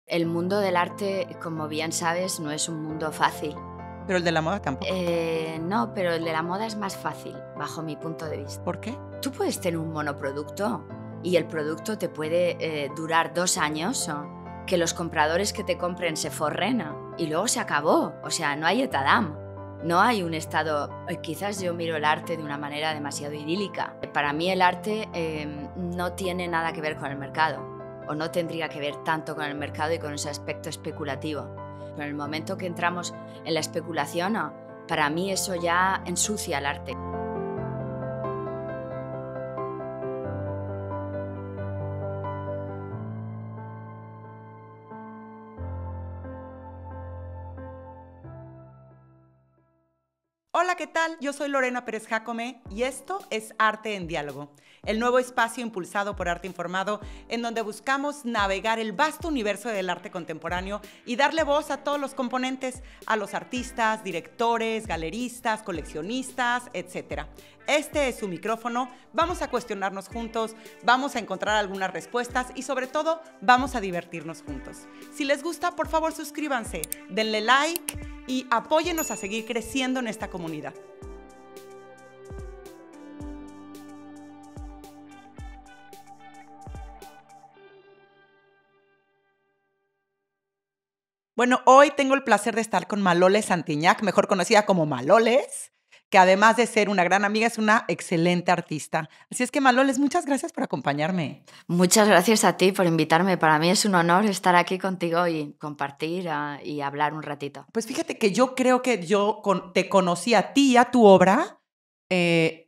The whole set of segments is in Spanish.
El mundo del arte, como bien sabes, no es un mundo fácil. Pero el de la moda tampoco. No, pero el de la moda es más fácil, bajo mi punto de vista. ¿Por qué? Tú puedes tener un monoproducto y el producto te puede durar 2 años, que los compradores que te compren se forren y luego se acabó. O sea, no hay etadam. No hay un estado... Quizás yo miro el arte de una manera demasiado idílica. Para mí el arte no tiene nada que ver con el mercado, o no tendría que ver tanto con el mercado y con ese aspecto especulativo. Pero en el momento que entramos en la especulación, para mí eso ya ensucia el arte. Hola, ¿qué tal? Yo soy Lorena Pérez Jácome y esto es Arte en Diálogo, el nuevo espacio impulsado por Arte Informado, en donde buscamos navegar el vasto universo del arte contemporáneo y darle voz a todos los componentes, a los artistas, directores, galeristas, coleccionistas, etc. Este es su micrófono, vamos a cuestionarnos juntos, vamos a encontrar algunas respuestas y sobre todo vamos a divertirnos juntos. Si les gusta, por favor suscríbanse, denle like y apóyennos a seguir creciendo en esta comunidad. Bueno, hoy tengo el placer de estar con Malole Santiñac, mejor conocida como Maloles, que además de ser una gran amiga, es una excelente artista. Así es que, Maloles, muchas gracias por acompañarme. Muchas gracias a ti por invitarme. Para mí es un honor estar aquí contigo y compartir y hablar un ratito. Pues fíjate que yo creo que te conocí a ti y a tu obra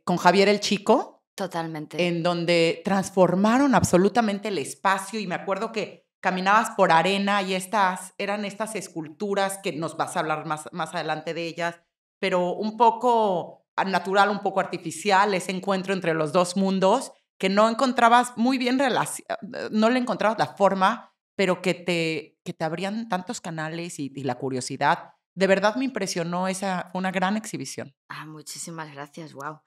con Javier el Chico. Totalmente. En donde transformaron absolutamente el espacio y me acuerdo que caminabas por arena y eran estas esculturas que nos vas a hablar más adelante de ellas, pero un poco natural, un poco artificial, ese encuentro entre los dos mundos que no encontrabas muy bien, no le encontrabas la forma, pero que te abrían tantos canales y la curiosidad. De verdad me impresionó, fue una gran exhibición. Muchísimas gracias, wow.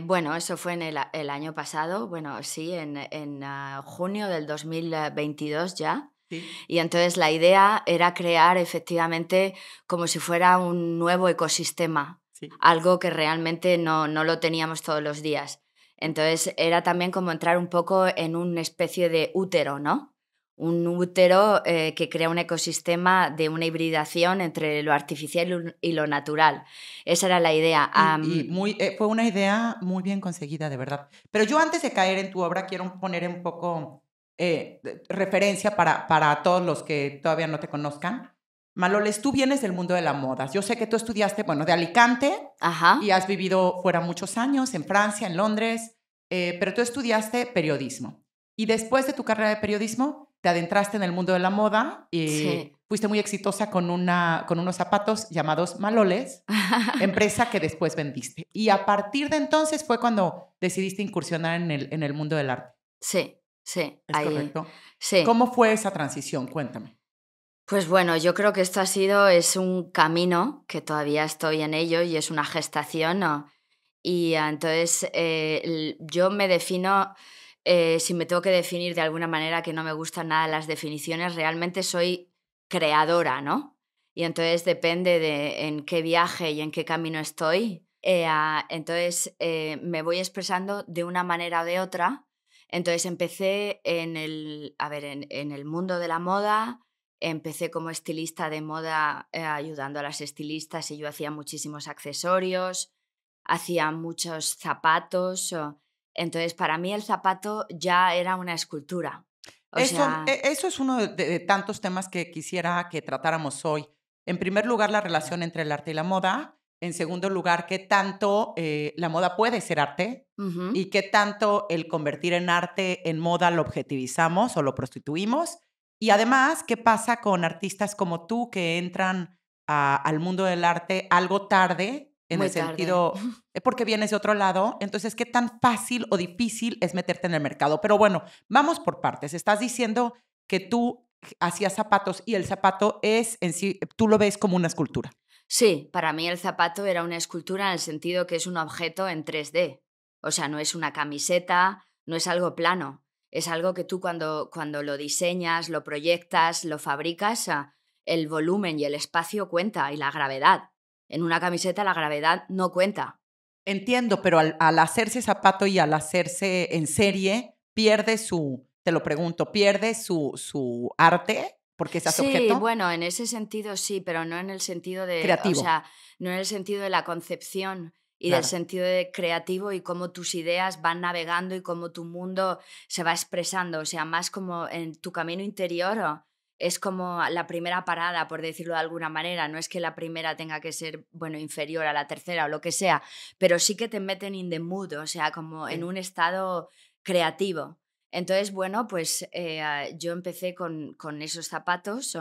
Bueno, eso fue en el año pasado, bueno, sí, en junio del 2022 ya. Sí. Y entonces la idea era crear efectivamente como si fuera un nuevo ecosistema, Sí. algo que realmente no lo teníamos todos los días. Entonces era también como entrar un poco en una especie de útero, ¿no? Un útero que crea un ecosistema de una hibridación entre lo artificial y lo natural. Esa era la idea. Fue una idea muy bien conseguida, de verdad. Pero yo antes de caer en tu obra quiero poner un poco referencia para todos los que todavía no te conozcan. Maloles, tú vienes del mundo de la moda. Yo sé que tú estudiaste, bueno, de Alicante. Ajá. Y has vivido fuera muchos años, en Francia, en Londres, pero tú estudiaste periodismo. Y después de tu carrera de periodismo, te adentraste en el mundo de la moda y Sí. fuiste muy exitosa con unos zapatos llamados Maloles, empresa que después vendiste. Y a partir de entonces fue cuando decidiste incursionar en el mundo del arte. Sí, sí. ¿Es correcto? Sí. ¿Cómo fue esa transición? Cuéntame. Pues bueno, yo creo que esto es un camino que todavía estoy en ello y es una gestación, ¿no? Y entonces yo me defino, si me tengo que definir de alguna manera, que no me gustan nada las definiciones, realmente soy creadora, ¿no? Y entonces depende de en qué viaje y en qué camino estoy. Entonces me voy expresando de una manera o de otra. Entonces empecé en el mundo de la moda. Empecé como estilista de moda ayudando a las estilistas y yo hacía muchísimos accesorios, hacía muchos zapatos. Entonces, para mí el zapato ya era una escultura. Eso es uno de tantos temas que quisiera que tratáramos hoy. En primer lugar, la relación entre el arte y la moda. En segundo lugar, qué tanto la moda puede ser arte y qué tanto el convertir en arte en moda lo objetivizamos o lo prostituimos. Y además, ¿qué pasa con artistas como tú que entran al mundo del arte algo tarde? En Muy el tarde. sentido, porque vienes de otro lado, entonces, ¿qué tan fácil o difícil es meterte en el mercado? Pero bueno, vamos por partes. Estás diciendo que tú hacías zapatos y el zapato es en sí, tú lo ves como una escultura. Sí, para mí el zapato era una escultura en el sentido que es un objeto en 3D. O sea, no es una camiseta, no es algo plano. Es algo que tú cuando lo diseñas, lo proyectas, lo fabricas, el volumen y el espacio cuenta y la gravedad. En una camiseta la gravedad no cuenta. Entiendo, pero al hacerse zapato y al hacerse en serie, pierde su te lo pregunto, ¿pierde su arte porque se hace Sí, objeto? bueno, en ese sentido sí, pero no en el sentido de, o Creativo, sea, no en el sentido de la concepción y del claro. sentido de creativo y cómo tus ideas van navegando y cómo tu mundo se va expresando, o sea, más como en tu camino interior es como la primera parada, por decirlo de alguna manera, no es que la primera tenga que ser, bueno, inferior a la tercera o lo que sea, pero sí que te meten in the mood, o sea, como en Sí. un estado creativo. Entonces, bueno, pues yo empecé con esos zapatos,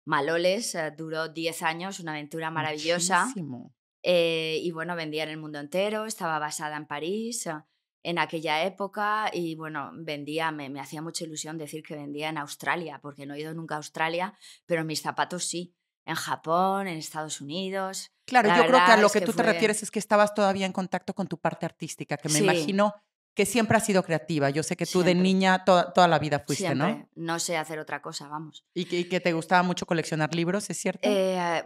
Maloles, duró 10 años, una aventura maravillosa. Muchísimo. Y bueno, vendía en el mundo entero, estaba basada en París en aquella época y bueno, vendía, me hacía mucha ilusión decir que vendía en Australia, porque no he ido nunca a Australia, pero mis zapatos sí, en Japón, en Estados Unidos. Claro, La yo creo que a verdad lo es que que tú te fue, refieres es que estabas todavía en contacto con tu parte artística, que me sí, imagino que siempre has sido creativa. Yo sé que tú de siempre, niña toda la vida fuiste, ¿no? siempre, no sé hacer otra cosa, vamos. Y que te gustaba mucho coleccionar libros, ¿es cierto?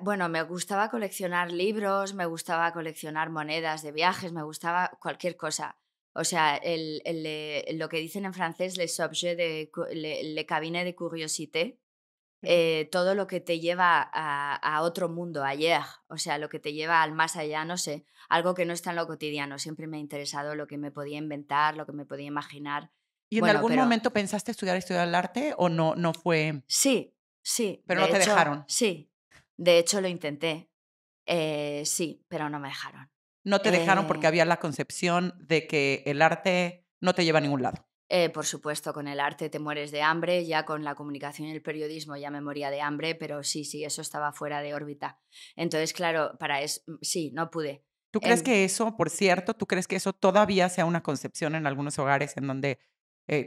Bueno, me gustaba coleccionar libros, me gustaba coleccionar monedas de viajes, me gustaba cualquier cosa. O sea, lo que dicen en francés, les objets le cabinet de curiosité, Sí. todo lo que te lleva a otro mundo, ayer, o sea, lo que te lleva al más allá, no sé, algo que no está en lo cotidiano. Siempre me ha interesado lo que me podía inventar, lo que me podía imaginar. ¿Y en Bueno, algún pero momento pensaste estudiar el arte o no fue sí, sí, pero no te dejaron? sí, de hecho lo intenté. Sí, pero no me dejaron. No te dejaron porque Eh, había la concepción de que el arte no te lleva a ningún lado. por supuesto, con el arte te mueres de hambre, ya con la comunicación y el periodismo ya me moría de hambre, pero sí, sí, eso estaba fuera de órbita. Entonces, claro, para eso, sí, no pude. ¿Tú crees Em, que eso, por cierto, tú crees que eso todavía sea una concepción en algunos hogares en donde,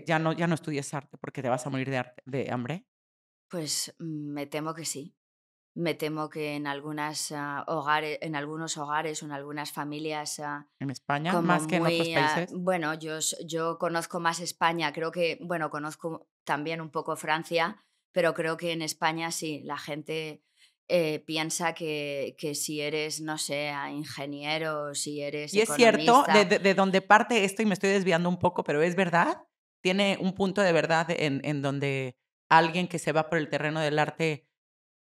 ya no estudies arte porque te vas a morir de hambre? pues me temo que sí. Me temo que en en algunos hogares o en algunas familias ¿En España, como más que en otros muy, países? bueno, yo conozco más España, creo que, bueno, conozco también un poco Francia, pero creo que en España sí, la gente piensa que si eres, no sé, ingeniero, si eres Y es cierto, de economista. de de donde parte esto, y me estoy desviando un poco, pero es verdad, tiene un punto de verdad en donde alguien que se va por el terreno del arte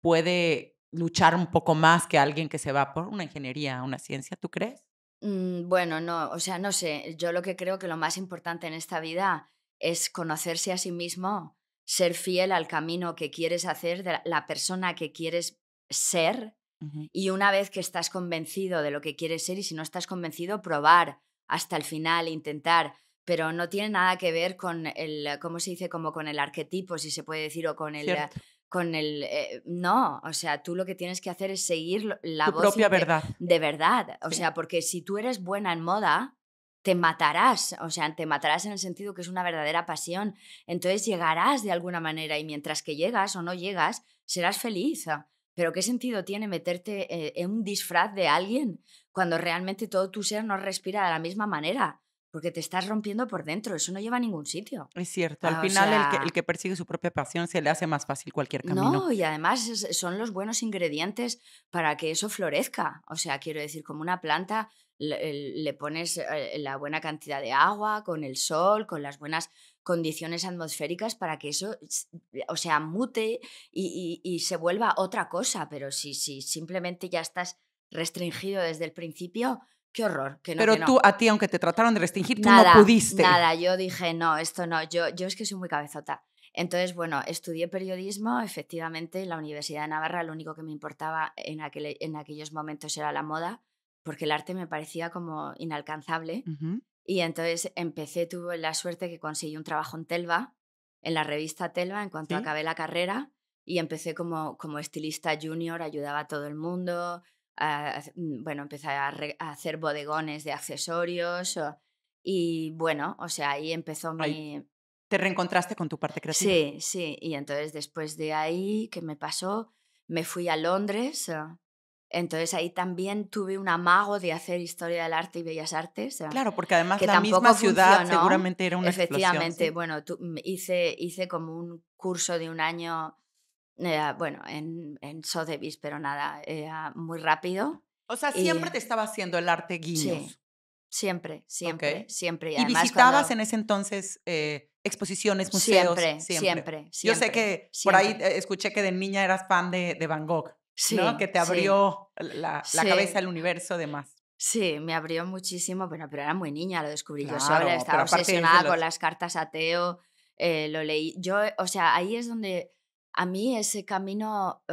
puede luchar un poco más que alguien que se va por una ingeniería, una ciencia, ¿tú crees? Bueno, no, o sea, no sé, yo lo que creo que lo más importante en esta vida es conocerse a sí mismo, ser fiel al camino que quieres hacer, de la persona que quieres ser. Ujú. Y una vez que estás convencido de lo que quieres ser y si no estás convencido, probar hasta el final, intentar, pero no tiene nada que ver con el, ¿cómo se dice? Como con el arquetipo, si se puede decir, o Cierto, con el, no, o sea, tú lo que tienes que hacer es seguir la tu voz propia verdad, de verdad, o sí. sea, porque si tú eres buena en moda, te matarás, o sea, te matarás en el sentido que es una verdadera pasión, entonces llegarás de alguna manera y mientras que llegas o no llegas, serás feliz. Pero ¿qué sentido tiene meterte en un disfraz de alguien cuando realmente todo tu ser no respira de la misma manera? Porque te estás rompiendo por dentro, eso no lleva a ningún sitio. Es cierto, al O final el que sea, persigue su propia pasión se le hace más fácil cualquier camino. no, y además son los buenos ingredientes para que eso florezca. O sea, quiero decir, como una planta, le pones la buena cantidad de agua, con el sol, con las buenas condiciones atmosféricas para que eso, o sea, mute y se vuelva otra cosa. Pero si simplemente ya estás restringido desde el principio, qué horror, que no, que Pero tú, no. a ti, aunque te trataron de restringir, tú no Nada, pudiste. nada. Yo dije: "No, esto no". Yo es que soy muy cabezota. Entonces, bueno, estudié periodismo, efectivamente, en la Universidad de Navarra, lo único que me importaba en aquellos momentos era la moda, porque el arte me parecía como inalcanzable. Ujú, Y entonces tuve la suerte que conseguí un trabajo en Telva, en la revista Telva, en cuanto sí. acabé la carrera, y empecé como estilista junior, ayudaba a todo el mundo, bueno, empecé a hacer bodegones de accesorios, y bueno, o sea, ahí empezó Ahí mi. te reencontraste con tu parte creativa. Sí, sí, y entonces después de ahí, ¿qué me pasó? Me fui a Londres, Entonces ahí también tuve un amago de hacer historia del arte y bellas artes, Claro, porque además que la misma tampoco ciudad funcionó. seguramente era una explosión, Efectivamente, ¿sí? bueno, hice como un curso de un año, bueno, en Sotheby's, pero nada, muy rápido. O sea, Y siempre te estaba haciendo el arte sí, guiños, siempre, ¿ok? siempre, siempre. Y ¿Y además visitabas cuando... en ese entonces exposiciones, museos, Siempre, siempre? siempre, Yo sé siempre, que por ahí siempre. escuché que de niña eras fan de Van Gogh, ¿no? Que Sí, te sí, abrió la cabeza, sí. el universo, demás. Sí, me abrió muchísimo, pero era muy niña, lo descubrí yo sola, Claro, pero estaba aparte es de obsesionada con los... las cartas a Teo, lo leí. Yo, o sea, ahí es donde a mí ese camino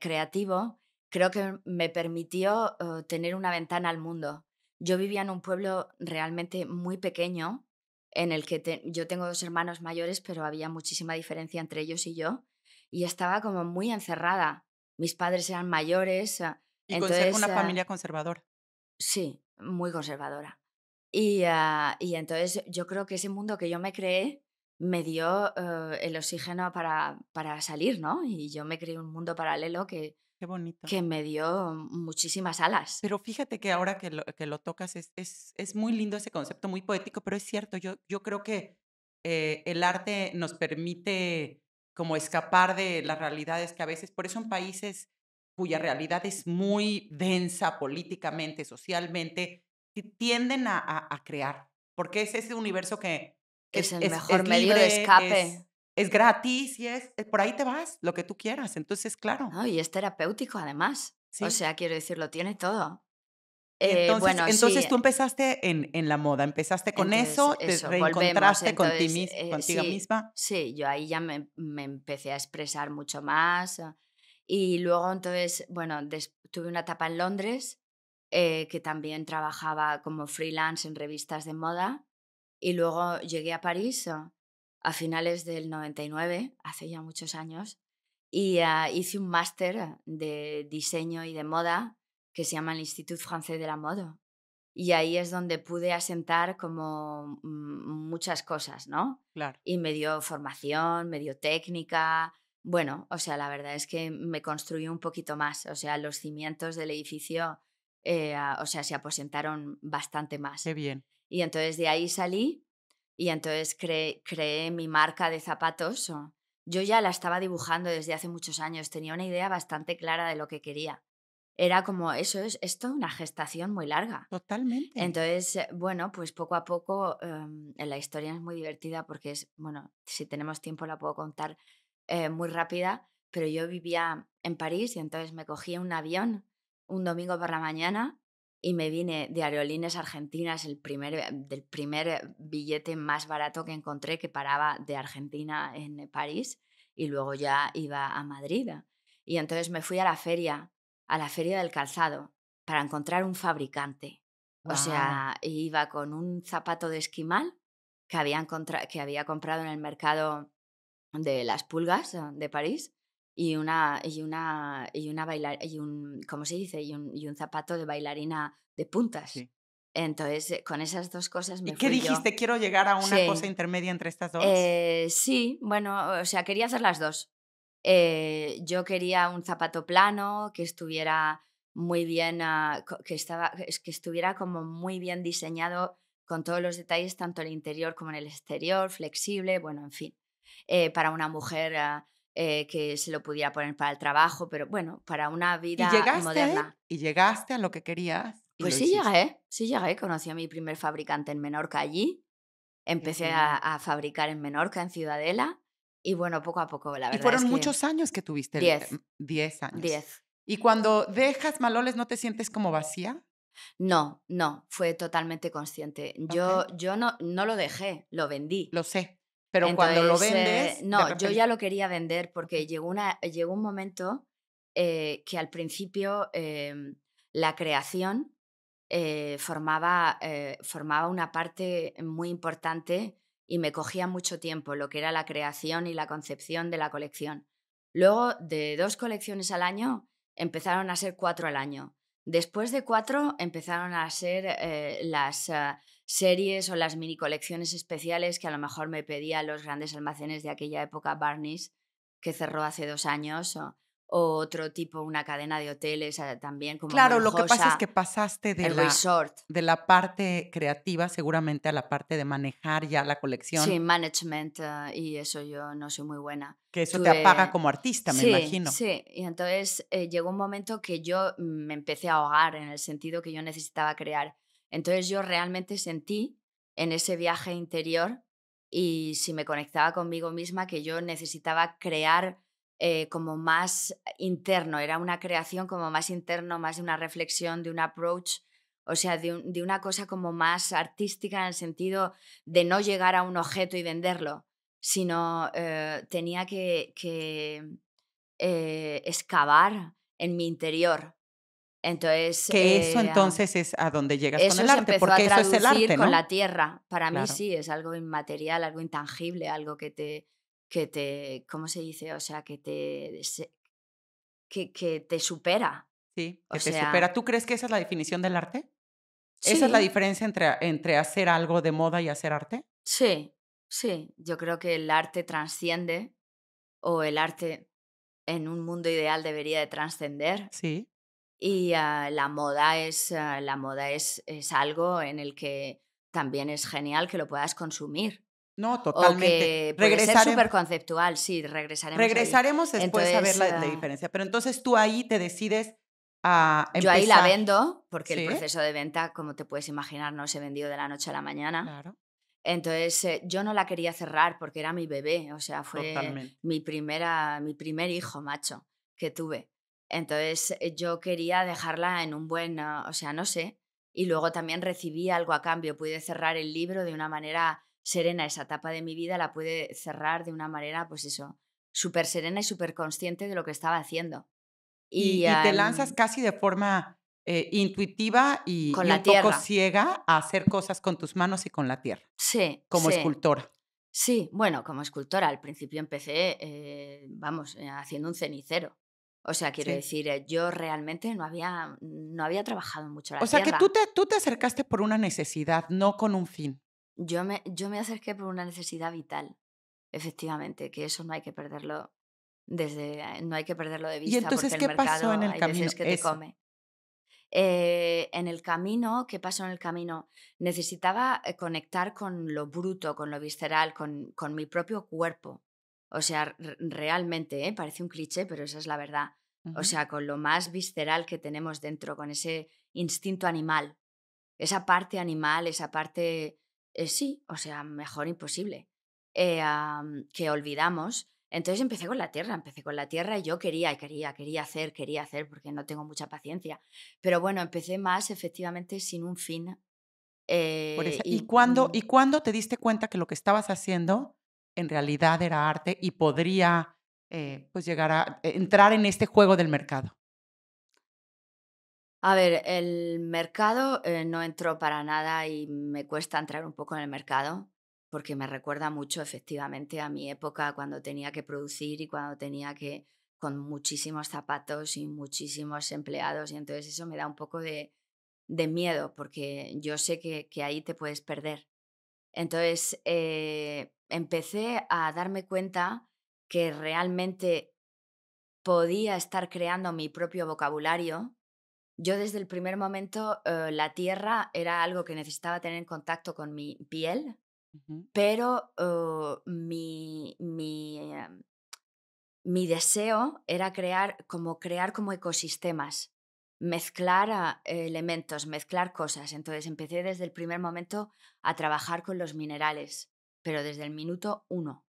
creativo creo que me permitió tener una ventana al mundo. Yo vivía en un pueblo realmente muy pequeño, en el que yo tengo 2 hermanos mayores, pero había muchísima diferencia entre ellos y estaba como muy encerrada. Mis padres eran mayores, Y conserva entonces... una familia conservadora. Sí, muy conservadora. Y entonces yo creo que ese mundo que yo me creé me dio el oxígeno para salir, ¿no? Y yo me creé un mundo paralelo Qué bonito. que me dio muchísimas alas. Pero fíjate que ahora que lo tocas es muy lindo ese concepto, muy poético, pero es cierto, yo creo que el arte nos permite como escapar de las realidades que a veces, por eso en países cuya realidad es muy densa políticamente, socialmente, tienden a crear, porque es ese universo que Es el mejor es medio de libre, escape, es gratis y por ahí te vas, lo que tú quieras. Entonces, claro, ¿no? Y es terapéutico además. O sí. sea, quiero decir, lo tiene todo. Y entonces Bueno, sí, entonces tú empezaste en la moda, empezaste con entonces eso, te eso, volvemos. reencontraste con ti Entonces, contigo sí, misma. sí, yo ahí ya me empecé a expresar mucho más. Y luego, entonces, bueno, tuve una etapa en Londres, que también trabajaba como freelance en revistas de moda. Y luego llegué a París a finales del 99, hace ya muchos años, y hice un máster de diseño y de moda que se llama el Institut Français de la Mode. Y ahí es donde pude asentar como muchas cosas, ¿no? Claro, Y me dio formación, me dio técnica. Bueno, o sea, la verdad es que me construyó un poquito más. O sea, los cimientos del edificio, o sea, se aposentaron bastante qué más. bien. Y entonces de ahí salí y entonces creé mi marca de zapatos. Yo ya la estaba dibujando desde hace muchos años, tenía una idea bastante clara de lo que quería. Era como, eso es esto, una gestación muy larga. Totalmente. Entonces, bueno, pues poco a poco, la historia es muy divertida porque es, bueno, si tenemos tiempo la puedo contar muy rápida, pero yo vivía en París y entonces me cogí un avión un domingo por la mañana y me vine de Aerolíneas Argentinas, del primer billete más barato que encontré que paraba de Argentina en París y luego ya iba a Madrid. Y entonces me fui a la feria del calzado, para encontrar un fabricante. O Wow. sea, iba con un zapato de esquimal que había comprado en el mercado de las Pulgas, de París, y un, ¿cómo se dice? Y un zapato de bailarina de puntas. Sí. Entonces, con esas 2 cosas ¿Y me qué fui yo. dijiste? ¿Quiero llegar a una cosa Sí, intermedia entre estas dos? sí, bueno, o sea, quería hacer las 2. Yo quería un zapato plano, que estuviera muy bien, que estuviera como muy bien diseñado con todos los detalles, tanto el interior como en el exterior, flexible, bueno, en fin, para una mujer, que se lo pudiera poner para el trabajo, pero bueno, para una Y vida llegaste a él, moderna. y llegaste a lo que querías, y Pues lo hiciste. sí llegué, conocí a mi primer fabricante en Menorca allí. Qué Empecé bien. a fabricar en Menorca, en Ciudadela, y bueno, poco a poco, la Y verdad fueron es que muchos años que tuviste 10, 10 años. 10. Y cuando dejas Maloles, ¿no te sientes como vacía? No, no, fue totalmente consciente. Okey, Yo no lo dejé, lo vendí. lo sé, pero cuando lo Entonces, vendes, de no, yo ya repente lo quería vender porque okey, llegó un momento que al principio la creación formaba una parte muy importante y me cogía mucho tiempo, lo que era la creación y la concepción de la colección. Luego, de 2 colecciones al año, empezaron a ser 4 al año. Después de 4, empezaron a ser las series o las mini colecciones especiales que a lo mejor me pedían los grandes almacenes de aquella época, Barneys, que cerró hace 2 años, o otro tipo, una cadena de hoteles también como muy Claro, lo que pasa es que lujosa, pasaste el resort. de la parte creativa, seguramente, a la parte de manejar ya la Sí, colección, management, y eso yo no soy muy buena. que eso te apaga Tuve como artista, me Sí, imagino. sí, y entonces, llegó un momento que yo me empecé a ahogar en el sentido que yo necesitaba crear. Entonces, yo realmente sentí en ese viaje interior, y si me conectaba conmigo misma, que yo necesitaba crear, como más interno, era una creación como más interno, más de una reflexión, de un approach, o sea, de una cosa como más artística en el sentido de no llegar a un objeto y venderlo, sino tenía que excavar en mi interior. Entonces, Que eso entonces es a donde llegas con eso el se arte, empezó a porque eso es el traducir arte, con la ¿no? tierra. Para mí Claro, sí, es algo inmaterial, algo intangible, algo que te, ¿cómo se dice? O sea, que te supera. sí, O que te supera. sea, ¿Tú crees que esa es la definición del arte? ¿Esa es la sí, diferencia entre hacer algo de moda y hacer arte? sí, sí. Yo creo que el arte trasciende, o el arte en un mundo ideal debería de trascender. Sí. Y la moda es algo en el que también es genial que lo puedas consumir, No, o totalmente. que puede ser súper conceptual, sí, regresaremos ahí. Regresaremos después a ver Entonces, la diferencia, pero entonces tú ahí te decides a yo ahí la empezar, vendo, porque el ¿sí? proceso de venta, como te puedes imaginar, no se vendió de la noche a la mañana. Claro, Entonces, yo no la quería cerrar porque era mi bebé, o sea, fue totalmente. mi primer hijo macho que tuve. Entonces, yo quería dejarla en un buen, o sea, no sé. Y luego también recibí algo a cambio. Pude cerrar el libro de una manera serena. Esa etapa de mi vida la pude cerrar de una manera, pues eso, súper serena y súper consciente de lo que estaba haciendo. Y Y te lanzas casi de forma, intuitiva con y la un poco tierra. ciega a hacer cosas con tus manos y con la tierra, Sí, como sí. escultora. Sí, bueno, como escultora al principio empecé, vamos, haciendo un cenicero. O sea, quiero Sí. decir, yo realmente no había trabajado mucho O la sea, que tú tierra. te acercaste por una necesidad, no con un fin. Yo me acerqué por una necesidad vital, efectivamente, que eso no hay que perderlo de Y vista, porque entonces, el ¿qué pasó en mercado el hay veces camino? que te Eso. come. En el camino, ¿qué pasó en el camino? Necesitaba conectar con lo bruto, con lo visceral, con mi propio cuerpo. O sea, realmente, parece un cliché, pero esa es la verdad. O Ujú. sea, con lo más visceral que tenemos dentro, con ese instinto animal, esa parte animal, esa parte, sí, o sea, mejor imposible, que olvidamos. Entonces empecé con la tierra y yo quería hacer, porque no tengo mucha paciencia. Pero bueno, empecé más efectivamente sin un fin. Por esa Y y cuándo te diste cuenta que lo que estabas haciendo en realidad era arte y podría, pues, llegar a entrar en este juego del mercado? a ver, el mercado no entró para nada y me cuesta entrar un poco en el mercado porque me recuerda mucho efectivamente a mi época cuando tenía que producir y cuando tenía que, con muchísimos zapatos y muchísimos empleados, y entonces eso me da un poco de miedo porque yo sé que ahí te puedes perder. Entonces empecé a darme cuenta que realmente podía estar creando mi propio vocabulario. Yo desde el primer momento, la tierra era algo que necesitaba tener en contacto con mi piel, Ujú. pero mi deseo era crear como ecosistemas, mezclar elementos, mezclar cosas. Entonces empecé desde el primer momento a trabajar con los minerales, pero desde el minuto uno.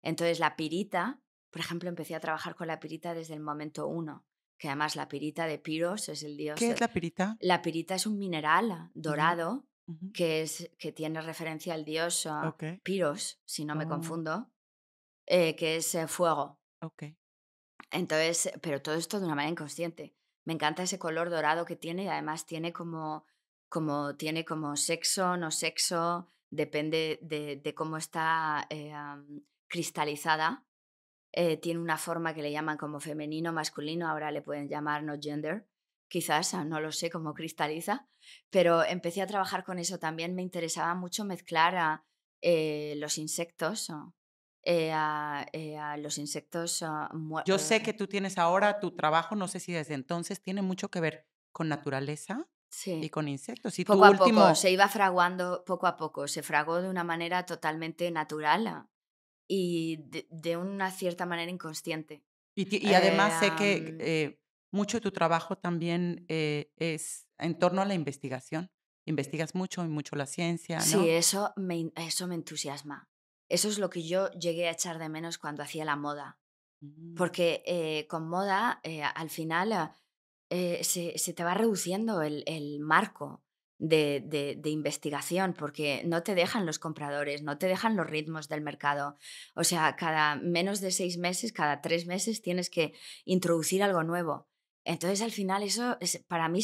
Entonces la pirita, por ejemplo, empecé a trabajar con la pirita desde el momento uno, que además la pirita de Piros es el dios. ¿Qué es la pirita? La pirita es un mineral Ujú, dorado ujú. que tiene referencia al dios Okey. Piros, si no me Oh, confundo, que es fuego. okey. Entonces, pero todo esto de una manera inconsciente. Me encanta ese color dorado que tiene, y además tiene como sexo, no sexo, depende de cómo está cristalizada. Tiene una forma que le llaman como femenino, masculino, ahora le pueden llamar no gender, quizás, no lo sé cómo cristaliza, pero empecé a trabajar con eso. También me interesaba mucho mezclar los insectos, a los insectos Yo sé que tú tienes ahora tu trabajo, no sé si desde entonces tiene mucho que ver con naturaleza y sí. con insectos. Y tu Poco a poco, último se iba fraguando poco a poco, se fraguó de una manera totalmente natural y de una cierta manera inconsciente. y Eh, además sé que, am, mucho de tu trabajo también, es en torno a la investigación. Investigas mucho y mucho la ciencia, sí, ¿no? eso me entusiasma. Eso es lo que yo llegué a echar de menos cuando hacía la moda, Mm. porque con moda al final se te va reduciendo el marco de investigación porque no te dejan los compradores, no te dejan los ritmos del mercado. O sea, cada menos de 6 meses, cada 3 meses tienes que introducir algo nuevo. Entonces, al final, eso para mí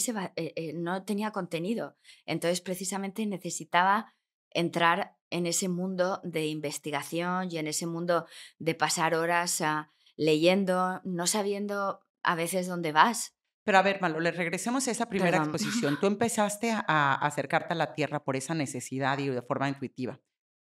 no tenía contenido. Entonces, precisamente necesitaba entrar en ese mundo de investigación y en ese mundo de pasar horas leyendo, no sabiendo a veces dónde vas. Pero a ver, Malole, regresemos a esa primera Perdón. exposición. Tú empezaste a acercarte a la tierra por esa necesidad y de forma intuitiva.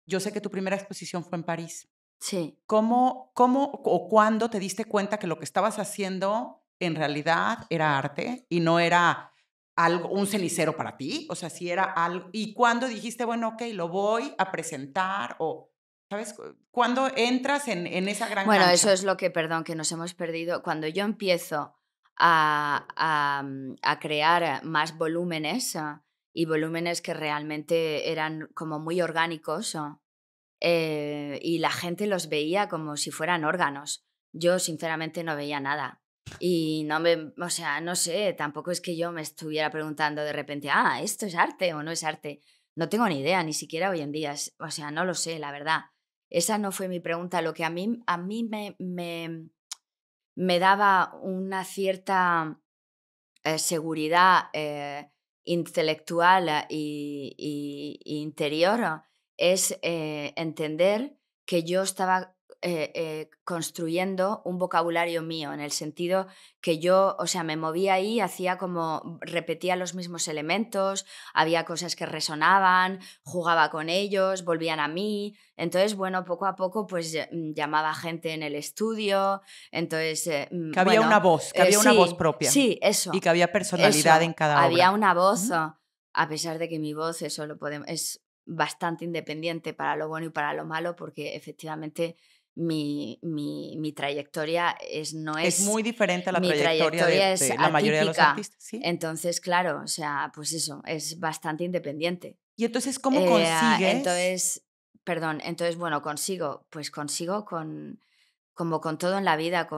Yo sé que tu primera exposición fue en París. Sí. ¿Cómo o cuándo te diste cuenta que lo que estabas haciendo en realidad era arte y no era algo un cenicero para ti? O sea, si era algo ¿y cuándo dijiste: "Bueno, okey, lo voy a presentar"? O, ¿sabes? ¿Cuándo entras en esa gran Bueno, eso cancha? es lo que, perdón, que nos hemos perdido. Cuando yo empiezo a crear más volúmenes y volúmenes que realmente eran como muy orgánicos y la gente los veía como si fueran órganos. Yo sinceramente no veía nada. Y no me, o sea, no sé, tampoco es que yo me estuviera preguntando de repente, ¿esto es arte o no es arte? No tengo ni idea, ni siquiera hoy en día. O sea, no lo sé, la verdad. Esa no fue mi pregunta. Lo que a mí me daba una cierta seguridad intelectual y interior es entender que yo estaba construyendo un vocabulario mío, en el sentido que yo, o sea, me movía ahí, hacía como, repetía los mismos elementos, había cosas que resonaban, jugaba con ellos, volvían a mí. Entonces, bueno, poco a poco, pues llamaba gente en el estudio. Entonces, bueno, Que había una voz sí, propia sí, y eso, que había personalidad en eso. cada Había obra. una voz, Ujú. a pesar de que mi voz, eso lo podemos, es bastante independiente para lo bueno y para lo malo, porque efectivamente mi trayectoria no Es es, muy diferente a la mi trayectoria trayectoria es de la mayoría de los atípica. artistas, ¿sí? Entonces, claro, o sea, pues eso, es bastante independiente. Y entonces, ¿cómo consigues? Entonces, perdón, entonces, bueno, consigo como con todo en la vida,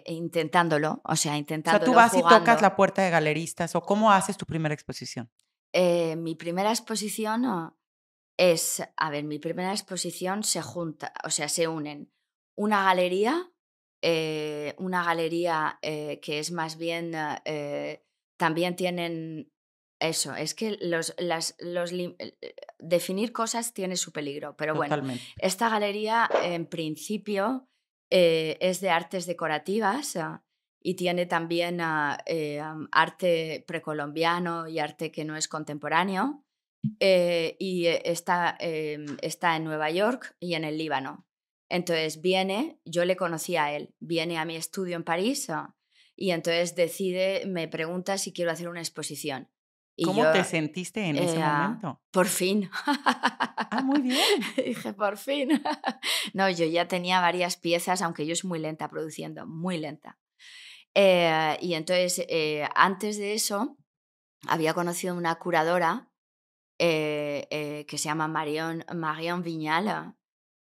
intentándolo, o sea, O sea, tú intentándolo, vas y tocas jugando. la puerta de galeristas, ¿o cómo haces tu primera exposición? Mi primera exposición mi primera exposición se junta, o sea, se unen una galería que es más bien, también tienen eso, es que definir cosas tiene su peligro, pero bueno, Totalmente. esta galería en principio es de artes decorativas y tiene también arte precolombiano y arte que no es contemporáneo está en Nueva York y en el Líbano. Entonces yo le conocí a él, viene a mi estudio en París y entonces me pregunta si quiero hacer una exposición. Y ¿Cómo yo, te sentiste en ese momento? por fin, Ah, muy bien. dije, por fin. No, yo ya tenía varias piezas, aunque yo soy muy lenta produciendo, muy lenta. Y entonces, antes de eso, había conocido una curadora que se llama Marion Viñal,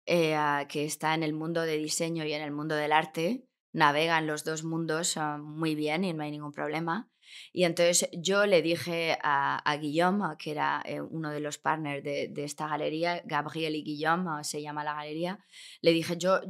que está en el mundo de diseño y en el mundo del arte, navega en los dos mundos muy bien y no hay ningún problema. Y entonces yo le dije a Guillaume, que era uno de los partners de esta galería, Gabriel y Guillaume se llama la galería, le dije, yo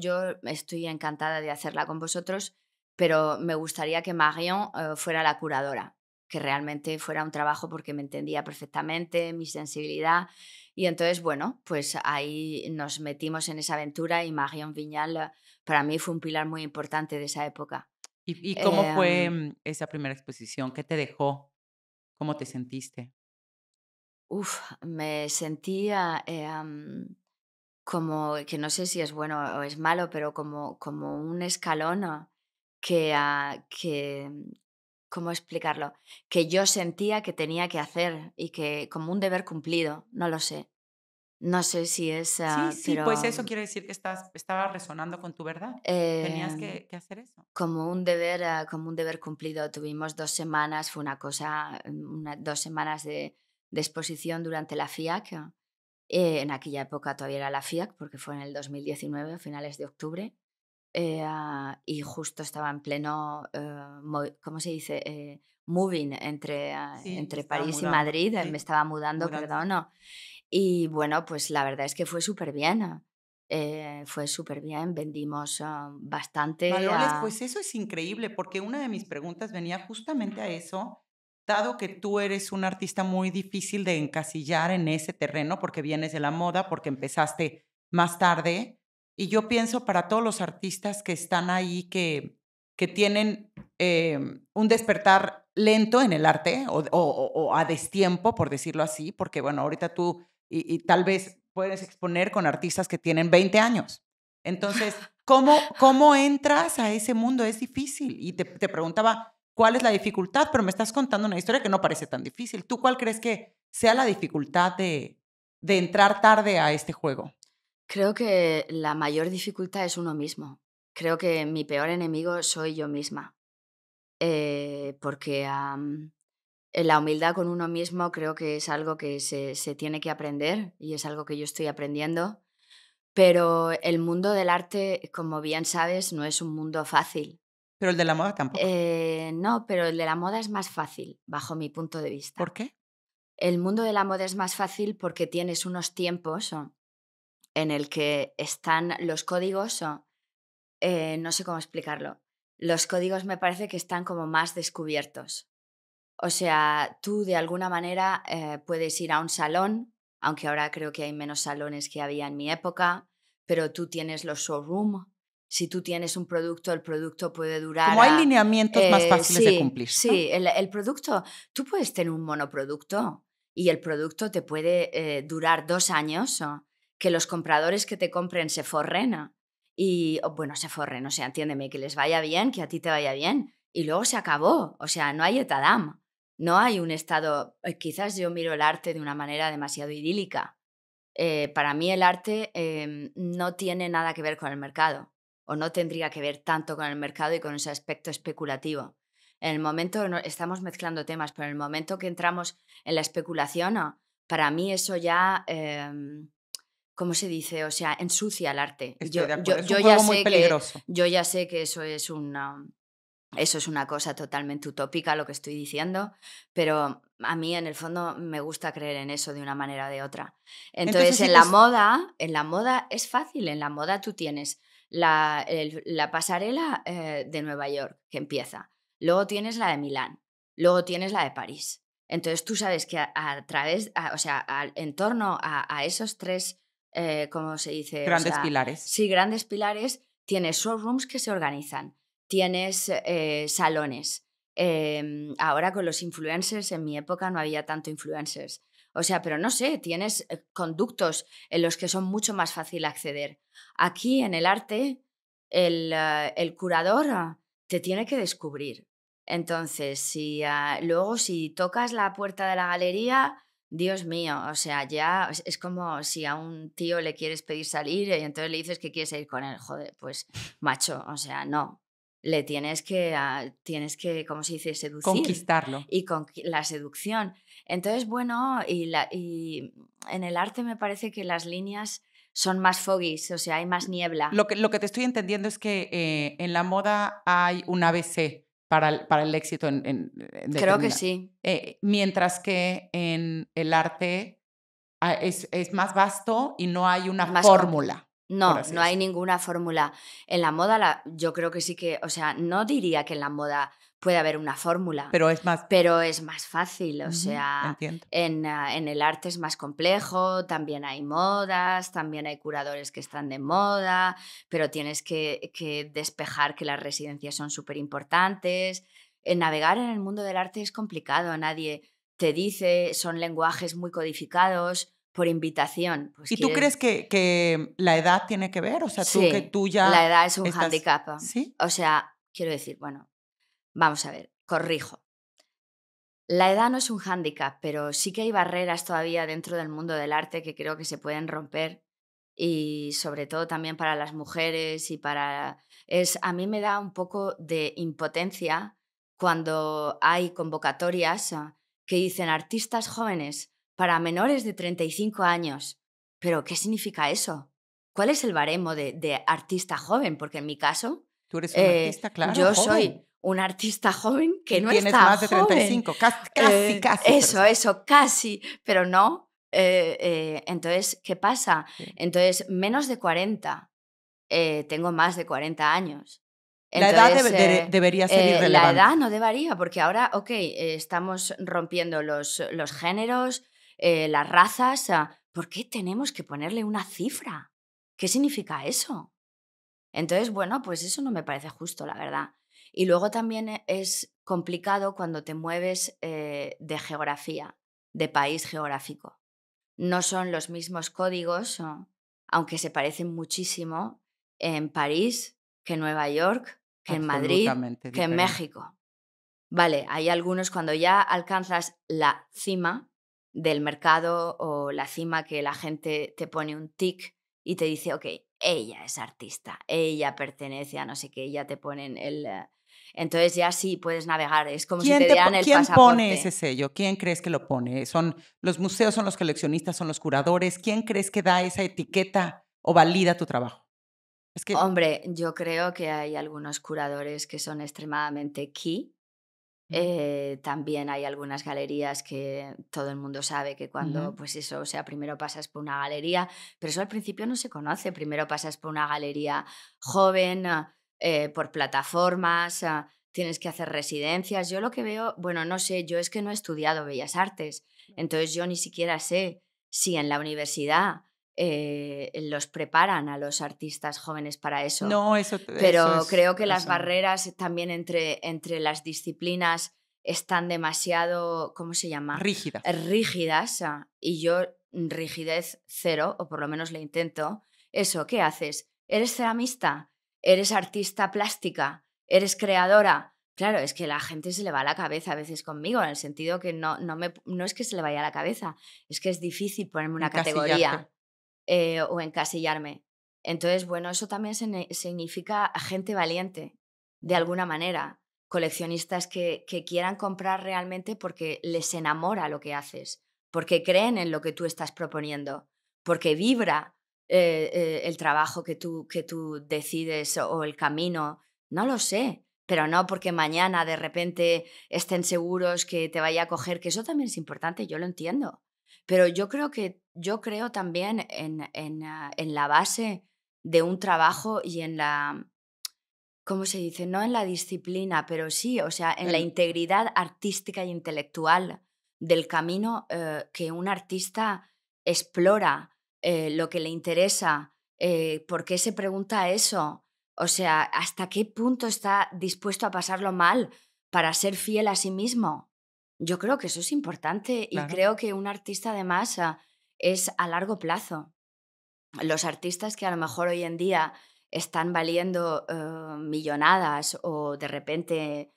estoy encantada de hacerla con vosotros, pero me gustaría que Marion fuera la curadora, que realmente fuera un trabajo porque me entendía perfectamente, mi sensibilidad. Y entonces, bueno, pues ahí nos metimos en esa aventura y Marion Viñal para mí fue un pilar muy importante de esa época. ¿Y cómo fue, Em, esa primera exposición? ¿Qué te dejó? ¿Cómo te sentiste? Me sentía como, que no sé si es bueno o es malo, pero como un escalón que, ¿cómo explicarlo? Que yo sentía que tenía que hacer y que como un deber cumplido, no lo sé. No sé si es, Sí, sí, pues pero eso quiere decir que estaba resonando con tu verdad. Tenías em, que hacer eso. como un deber cumplido. Tuvimos 2 semanas, fue una cosa, 2 semanas de exposición durante la FIAC. En aquella época todavía era la FIAC, porque fue en el 2019, a finales de octubre. Y justo estaba en pleno, ¿cómo se dice? Moving Sí, entre estaba París y mudando, Madrid, me sí, estaba mudando, mudándose. perdón. ¿No? Y bueno, pues la verdad es que fue súper bien. Fue súper bien, vendimos bastante. Maloles, pues eso es increíble, porque una de mis preguntas venía justamente a eso, dado que tú eres un artista muy difícil de encasillar en ese terreno, porque vienes de la moda, porque empezaste más tarde, y yo pienso para todos los artistas que están ahí, que tienen un despertar lento en el arte, o a destiempo, por decirlo así, porque bueno, ahorita tú y tal vez puedes exponer con artistas que tienen 20 años. Entonces, ¿cómo entras a ese mundo? Es difícil. Y te preguntaba, ¿cuál es la dificultad? Pero me estás contando una historia que no parece tan difícil. ¿Tú cuál crees que sea la dificultad de entrar tarde a este juego? Creo que la mayor dificultad es uno mismo. Creo que mi peor enemigo soy yo misma. Porque la humildad con uno mismo creo que es algo que se tiene que aprender y es algo que yo estoy aprendiendo. Pero el mundo del arte, como bien sabes, no es un mundo fácil. Pero el de la moda tampoco. No, pero el de la moda es más fácil, bajo mi punto de ¿Por vista. qué? El mundo de la moda es más fácil porque tienes unos tiempos en el que están los códigos, no sé cómo explicarlo. Los códigos me parece que están como más descubiertos. O sea, tú de alguna manera puedes ir a un salón, aunque ahora creo que hay menos salones que había en mi época, pero tú tienes los showroom. Si tú tienes un producto, el producto puede durar Como hay lineamientos más fáciles de sí, cumplir, ¿no? sí, el producto, tú puedes tener un monoproducto y el producto te puede durar 2 años, que los compradores que te compren se forren bueno, se forren, o sea, entiéndeme, que les vaya bien, que a ti te vaya bien y luego se acabó, o sea, no hay etadam. No hay un estado, quizás yo miro el arte de una manera demasiado idílica. Para mí el arte no tiene nada que ver con el mercado, o no tendría que ver tanto con el mercado y con ese aspecto especulativo. En el momento, estamos mezclando temas, pero en el momento que entramos en la especulación, para mí eso ya, ¿cómo se dice? O sea, ensucia el arte. Y Estoy de acuerdo. Es un juego muy peligroso. yo ya sé que eso es una cosa totalmente utópica lo que estoy diciendo, pero a mí en el fondo me gusta creer en eso de una manera o de otra. Entonces, Entonces, sí, pues en la moda es fácil, en la moda tú tienes la pasarela de Nueva York que empieza, luego tienes la de Milán, luego tienes la de París. Entonces tú sabes que a través, o sea, en torno a esos tres, ¿cómo se dice? O grandes sea, pilares. sí, grandes pilares, tienes showrooms que se organizan, tienes salones. Ahora con los influencers, en mi época no había tanto influencers. O sea, pero no sé, tienes conductos en los que son mucho más fácil acceder. Aquí en el arte, el curador te tiene que descubrir. Entonces, luego si tocas la puerta de la galería, Dios mío, o sea, ya es como si a un tío le quieres pedir salir y entonces le dices que quieres ir con él. Joder, pues macho, o sea, no. Le tienes que, ¿cómo se dice? Seducir. Conquistarlo. Y con la seducción. Entonces, bueno, y en el arte me parece que las líneas son más foggy, o sea, hay más niebla. Lo que te estoy entendiendo es que, en la moda hay un ABC para el éxito en Creo que determinado. sí. Mientras que en el arte, es más vasto y no hay una Es más complejo. fórmula, por No, así no hay decirlo. ninguna fórmula. En la moda, yo creo que sí que, o sea, no diría que en la moda puede haber una fórmula, Pero es más pero es más fácil. O ujú, sea, entiendo. en el arte es más complejo, también hay modas, también hay curadores que están de moda, pero tienes que despejar que las residencias son súper importantes. Navegar en el mundo del arte es complicado, nadie te dice, son lenguajes muy codificados. por invitación, pues ¿Y tú crees que la edad tiene que ver? O sea, Sí, tú la ya edad es un estás hándicap. ¿sí? O sea, quiero decir, bueno, vamos a ver, corrijo. La edad no es un hándicap, pero sí que hay barreras todavía dentro del mundo del arte que creo que se pueden romper y sobre todo también para las mujeres y para... a mí me da un poco de impotencia cuando hay convocatorias que dicen artistas jóvenes para menores de 35 años. Pero, ¿qué significa eso? ¿Cuál es el baremo de artista joven? Porque en mi caso, Tú eres un artista, claro, yo joven. soy un artista joven que Y no tienes está más de joven. 35, casi, pero sí. Eso, casi, pero no. Entonces, ¿qué pasa? Sí. Entonces, menos de 40, tengo más de 40 años. La edad Entonces, debería ser la irrelevante. edad no debería, porque ahora, ok, estamos rompiendo los géneros, las razas. ¿Por qué tenemos que ponerle una cifra? ¿Qué significa eso? Entonces, bueno, pues eso no me parece justo, la verdad. Y luego también es complicado cuando te mueves de geografía, de país geográfico. No son los mismos códigos, aunque se parecen muchísimo, en París que en Nueva York, que en Madrid, Absolutamente que en diferente. México. Vale, hay algunos cuando ya alcanzas la cima del mercado o la cima que la gente te pone un tic y te dice, ok, ella es artista, ella pertenece a no sé qué, ya te ponen el... entonces ya sí puedes navegar, es como si te dieran el ¿Quién pone ese pasaporte. sello? ¿Quién crees que lo pone? ¿Son los museos, son los coleccionistas, son los curadores? ¿Quién crees que da esa etiqueta o valida tu trabajo? Es que Hombre, yo creo que hay algunos curadores que son extremadamente key. ujú, También hay algunas galerías que todo el mundo sabe que ujú. cuando, pues eso, o sea, primero pasas por una galería, pero eso al principio no se conoce, primero pasas por una galería joven, por plataformas, tienes que hacer residencias. Yo lo que veo, bueno, no sé, yo es que no he estudiado Bellas Artes, entonces yo ni siquiera sé si en la universidad los preparan a los artistas jóvenes para eso, No, eso pero es creo que las eso barreras también entre las disciplinas están demasiado, ¿cómo se llama? rígidas. Rígidas, y yo rigidez cero, o por lo menos le intento. Eso, ¿qué haces? ¿Eres ceramista? ¿Eres artista plástica? ¿Eres creadora? Claro, es que la gente se le va la cabeza a veces conmigo, en el sentido que no es que se le vaya la cabeza, es que es difícil ponerme una Encasillarte. categoría o encasillarme. Entonces, bueno, eso también significa gente valiente, de Ujú. alguna manera. Coleccionistas que quieran comprar realmente porque les enamora lo que haces, porque creen en lo que tú estás proponiendo, porque vibra el trabajo que tú decides o el camino. No lo sé, pero no porque mañana de repente estén seguros que te vaya a coger, que eso también es importante, yo lo entiendo. Pero yo creo también en la base de un trabajo y en la, ¿cómo se dice? No en la disciplina, pero sí, o sea, en la El integridad artística e intelectual del camino que un artista explora, lo que le interesa, por qué se pregunta eso, o sea, hasta qué punto está dispuesto a pasarlo mal para ser fiel a sí mismo. Yo creo que eso es importante y claro. creo que un artista además es a largo plazo. Los artistas que a lo mejor hoy en día están valiendo millonadas o de repente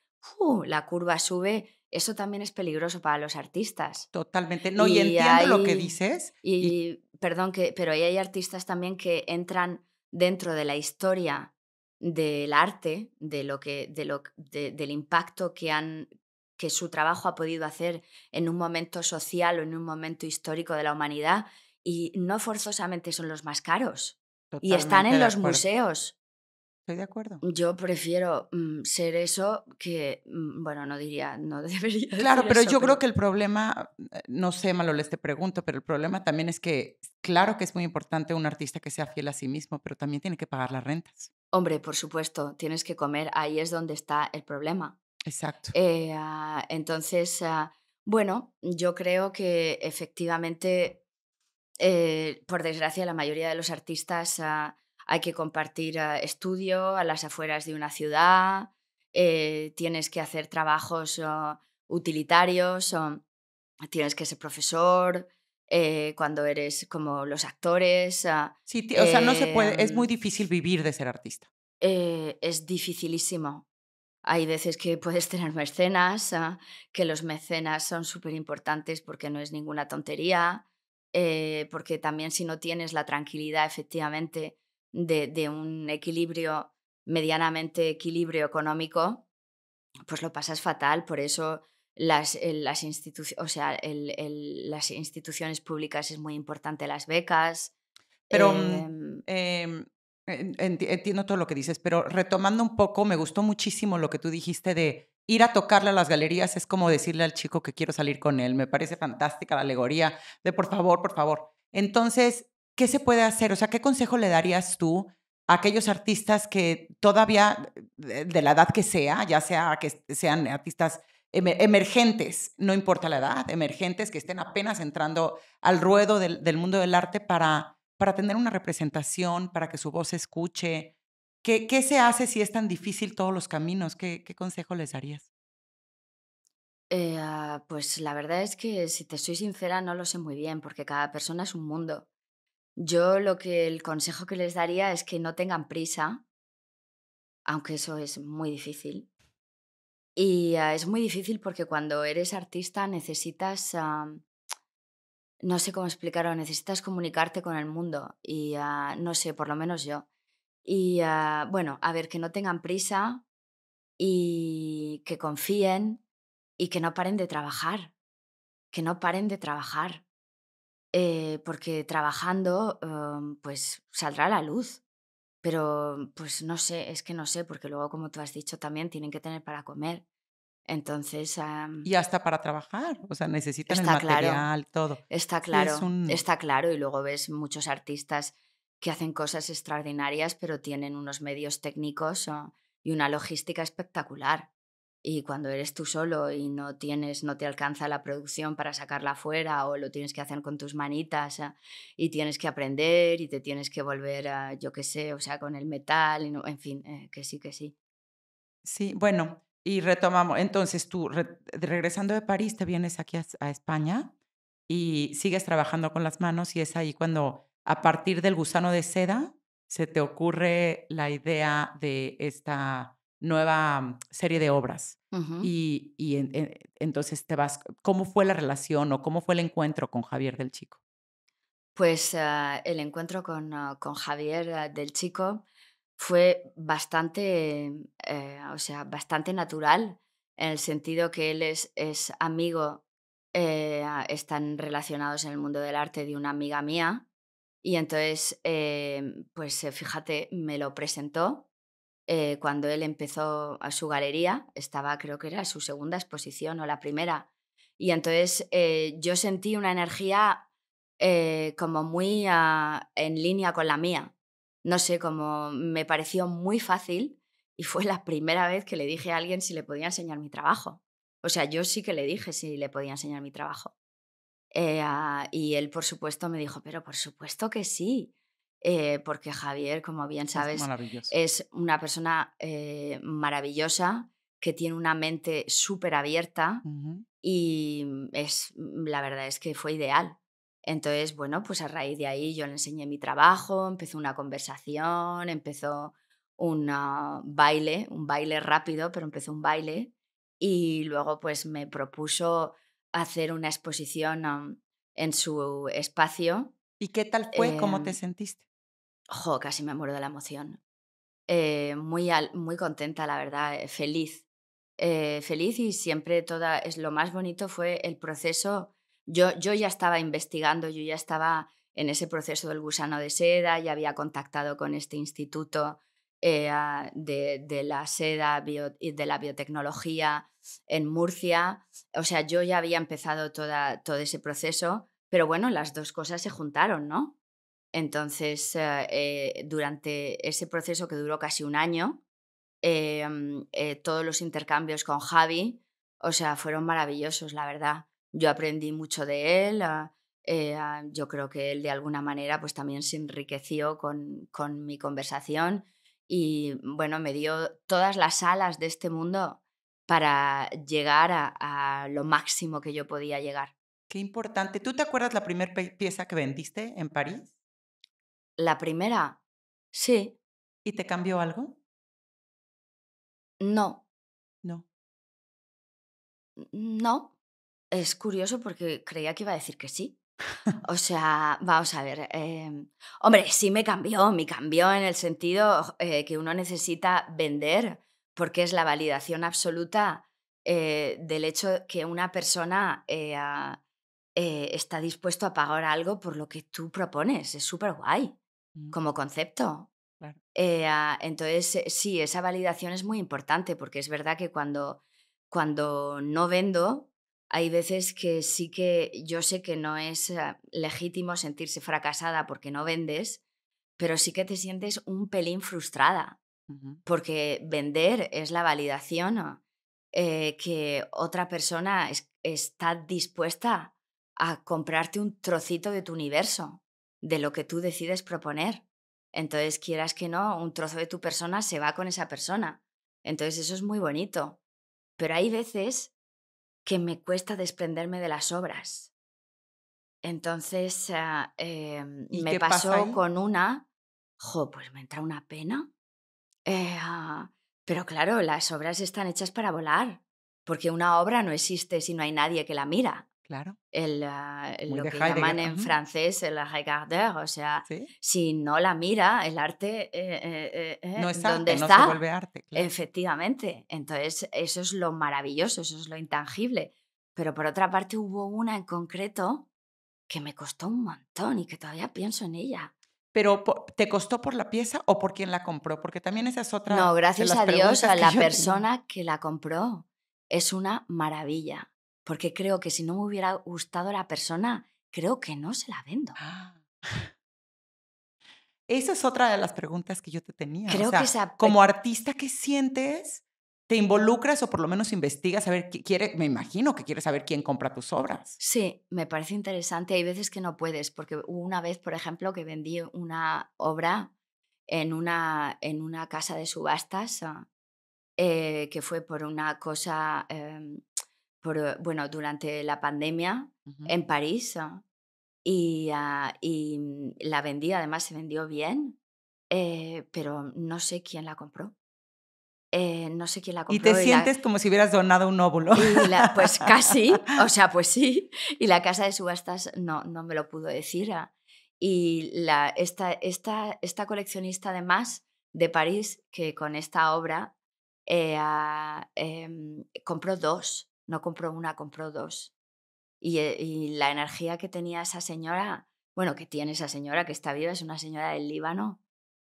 la curva sube, eso también es peligroso para los artistas. Totalmente. No, y Y entiendo lo que hay, dices, y y perdón, pero ahí hay artistas también que entran dentro de la historia del arte, del impacto que su trabajo ha podido hacer en un momento social o en un momento histórico de la humanidad y no forzosamente son los más caros. Y están totalmente en de los acuerdo. museos. Estoy de acuerdo. Yo prefiero ser eso que, bueno, no debería Claro, decir pero eso, yo creo pero que el problema, no sé, Maloles, te pregunto, pero el problema también es que, claro que es muy importante un artista que sea fiel a sí mismo, pero también tiene que pagar las rentas. hombre, por supuesto, tienes que comer, ahí es donde está el problema. Exacto. Entonces, bueno, yo creo que efectivamente, por desgracia, la mayoría de los artistas hay que compartir estudio a las afueras de una ciudad, tienes que hacer trabajos utilitarios, tienes que ser profesor, cuando eres como los actores. Sí, o sea, no se puede, es muy em, difícil vivir de ser artista. es dificilísimo. Hay veces que puedes tener mecenas, que los mecenas son súper importantes porque no es ninguna tontería, porque también si no tienes la tranquilidad efectivamente de un equilibrio, medianamente equilibrio económico, pues lo pasas fatal. Por eso o sea, las instituciones públicas es muy importante las becas. Pero, em, entiendo todo lo que dices, pero retomando un poco, me gustó muchísimo lo que tú dijiste de ir a tocarle a las galerías, es como decirle al chico que quiero salir con él. Me parece fantástica la alegoría de por favor, por favor. Entonces, ¿qué se puede hacer? O sea, ¿qué consejo le darías tú a aquellos artistas que todavía, de la edad que sea, ya sea que sean artistas emergentes, no importa la edad, emergentes que estén apenas entrando al ruedo del mundo del arte para tener una representación, para que su voz se escuche? ¿Qué se hace si es tan difícil todos los caminos? ¿Qué consejo les darías? pues la verdad es que, si te soy sincera, no lo sé muy bien, porque cada persona es un mundo. Yo el consejo que les daría es que no tengan prisa, aunque eso es muy difícil. Y es muy difícil porque cuando eres artista necesitas, no sé cómo explicarlo, necesitas comunicarte con el mundo y no sé, por lo menos yo. Y bueno, a ver, que no tengan prisa y que confíen y que no paren de trabajar, que no paren de trabajar, porque trabajando, pues saldrá a la luz. Pero, pues no sé, es que no sé, porque luego, como tú has dicho también, tienen que tener para comer. Entonces, Y hasta para trabajar, o sea, necesitan el está claro, material, todo. está Sí, es claro, un está claro. Y luego ves muchos artistas que hacen cosas extraordinarias, pero tienen unos medios técnicos, y una logística espectacular. Y cuando eres tú solo y no te alcanza la producción para sacarla afuera, o lo tienes que hacer con tus manitas, y tienes que aprender y te tienes que volver a, yo qué sé, o sea, con el metal, y en fin, que sí, que sí. sí, bueno, y retomamos. Entonces, tú regresando de París, te vienes aquí a España y sigues trabajando con las manos, y es ahí cuando, a partir del gusano de seda, se te ocurre la idea de esta nueva serie de obras. Ujú. Y entonces te vas, ¿cómo fue la relación o cómo fue el encuentro con Javier del Chico? Pues, el encuentro con Javier, del Chico, fue bastante, o sea, bastante natural, en el sentido que él es amigo, están relacionados en el mundo del arte de una amiga mía, y entonces, pues, fíjate, me lo presentó, cuando él empezó a su galería, estaba, creo que era su segunda exposición o la primera, y entonces, yo sentí una energía, como muy, en línea con la mía. No sé, como me pareció muy fácil, y fue la primera vez que le dije a alguien si le podía enseñar mi trabajo. O sea, yo sí que le dije si le podía enseñar mi trabajo. Y él, por supuesto, me dijo: "Pero por supuesto que sí", porque Javier, como bien Es sabes, maravilloso. es una persona, maravillosa, que tiene una mente superabierta Ujú. y, la verdad es que fue ideal. Entonces, bueno, pues a raíz de ahí yo le enseñé mi trabajo, empezó una conversación, empezó un baile rápido, pero empezó un baile, y luego pues me propuso hacer una exposición, en su espacio. ¿Y qué tal fue? ¿Cómo te em, sentiste? Casi me muero de la emoción. Muy contenta, la verdad, feliz. Feliz, y siempre es lo más bonito fue el proceso. Yo ya estaba investigando, yo ya estaba en ese proceso del gusano de seda, ya había contactado con este instituto, de la seda y de la biotecnología en Murcia. O sea, yo ya había empezado todo ese proceso, pero bueno, las dos cosas se juntaron, ¿no? Entonces, durante ese proceso, que duró casi un año, todos los intercambios con Javi, o sea, fueron maravillosos, la verdad. Yo aprendí mucho de él, yo creo que él de alguna manera pues también se enriqueció con mi conversación, y bueno, me dio todas las alas de este mundo para llegar a lo máximo que yo podía llegar. Qué importante. ¿Tú te acuerdas la primer pieza que vendiste en París? La primera, sí, ¿Y te cambió algo? no, No. no. Es curioso porque creía que iba a decir que sí. O sea, vamos a ver, hombre, sí me cambió en el sentido que uno necesita vender, porque es la validación absoluta del hecho que una persona está dispuesto a pagar algo por lo que tú propones. Es súper guay Mm, como concepto. claro. Entonces, sí, esa validación es muy importante porque es verdad que cuando no vendo, hay veces que sí que yo sé que no es legítimo sentirse fracasada porque no vendes, pero sí que te sientes un pelín frustrada Ujú. porque vender es la validación que otra persona está dispuesta a comprarte un trocito de tu universo, de lo que tú decides proponer. Entonces, quieras que no, un trozo de tu persona se va con esa persona. Entonces, eso es muy bonito. Pero hay veces que me cuesta desprenderme de las obras. Entonces, ¿Y me qué pasa pasó ahí? con una, pues me entra una pena. Pero claro, las obras están hechas para volar, porque una obra no existe si no hay nadie que la mira. Claro, muy Lo de que llaman Heidegger. en Ujú. francés el regardeur, o sea, Sí. si no la mira, el arte, No es ¿dónde arte, no se está? vuelve arte, claro. Efectivamente. Entonces, eso es lo maravilloso, eso es lo intangible. Pero por otra parte, hubo una en concreto que me costó un montón y que todavía pienso en ella. Pero, ¿te costó por la pieza o por quién la compró? Porque también esa es No, otra de gracias las a Dios, preguntas a que la yo tenía. persona que la compró. Es una maravilla, porque creo que si no me hubiera gustado la persona, creo que no se la vendo. Ah. Esa es otra de las preguntas que yo te tenía. O Creo que sea, esa como artista, ¿qué sientes? ¿Te involucras o por lo menos investigas a ver qué quiere? Me imagino que quieres saber quién compra tus obras. sí, me parece interesante. Hay veces que no puedes, porque hubo una vez, por ejemplo, que vendí una obra en una casa de subastas, que fue por una cosa, bueno, durante la pandemia Ujú. en París. La vendí, además se vendió bien, pero no sé quién la compró. No sé quién la Y te compró sientes como si hubieras donado un óvulo. pues casi, o sea, pues sí, y la casa de subastas no me lo pudo decir. Y esta coleccionista además de París, que con esta obra compró 2, no compró una, compró 2. Y la energía que tenía esa señora, bueno, que tiene esa señora que está viva, es una señora del Líbano,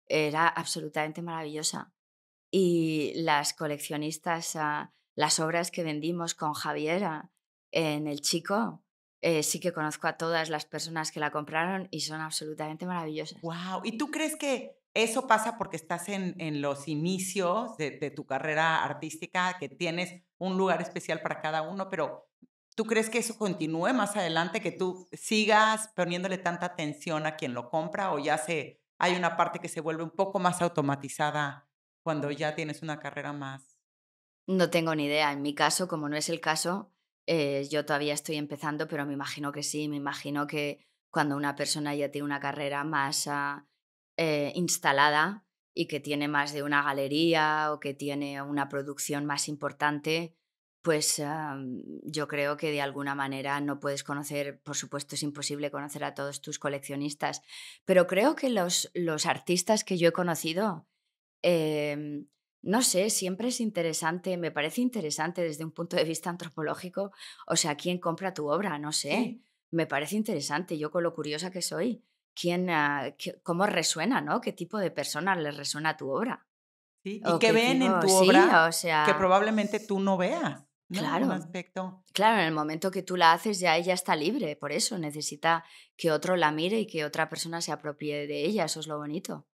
era absolutamente maravillosa. Y las coleccionistas, las obras que vendimos con Javier en El Chico, sí que conozco a todas las personas que la compraron y son absolutamente maravillosas. Wow. ¿Y tú crees que eso pasa porque estás en los inicios de tu carrera artística, que tienes un lugar especial para cada uno, pero tú crees que eso continúe más adelante, que tú sigas poniéndole tanta atención a quien lo compra o ya hay una parte que se vuelve un poco más automatizada cuando ya tienes una carrera más? No tengo ni idea. En mi caso, como no es el caso, yo todavía estoy empezando, pero me imagino que sí. Me imagino que cuando una persona ya tiene una carrera más instalada y que tiene más de una galería o que tiene una producción más importante, pues yo creo que de alguna manera no puedes conocer, por supuesto es imposible conocer a todos tus coleccionistas, pero creo que los artistas que yo he conocido, Em, no sé, siempre es interesante, me parece interesante desde un punto de vista antropológico, o sea, ¿quién compra tu obra? No sé, Sí, me parece interesante, yo con lo curiosa que soy, cómo resuena, ¿no? ¿Qué tipo de persona le resuena tu obra? sí. ¿Y O qué qué ven en tipo, tu sí, obra o que sea, probablemente tú no veas, ¿no? Un claro, aspecto. claro, en el momento que tú la haces ya ella está libre, por eso necesita que otro la mire y que otra persona se apropie de ella, eso es lo bonito.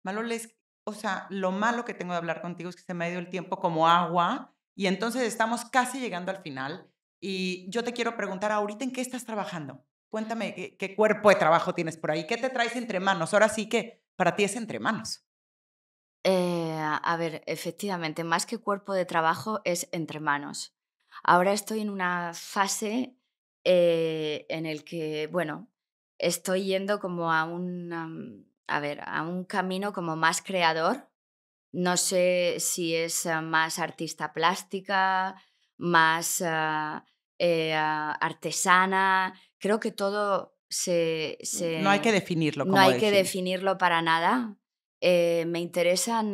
Maloles, o sea, lo malo que tengo de hablar contigo es que se me ha ido el tiempo como agua y entonces estamos casi llegando al final. Y yo te quiero preguntar, ¿ahorita en qué estás trabajando? Cuéntame qué cuerpo de trabajo tienes por ahí, qué te traes entre manos. Ahora sí que para ti es entre manos. A ver, efectivamente, más que cuerpo de trabajo es entre manos. Ahora estoy en una fase en el que, bueno, estoy yendo como a un, a ver, a un camino como más creador. No sé si es más artista plástica, más artesana. Creo que todo No hay que definirlo, no como hay que decimos. definirlo para nada. Me interesan,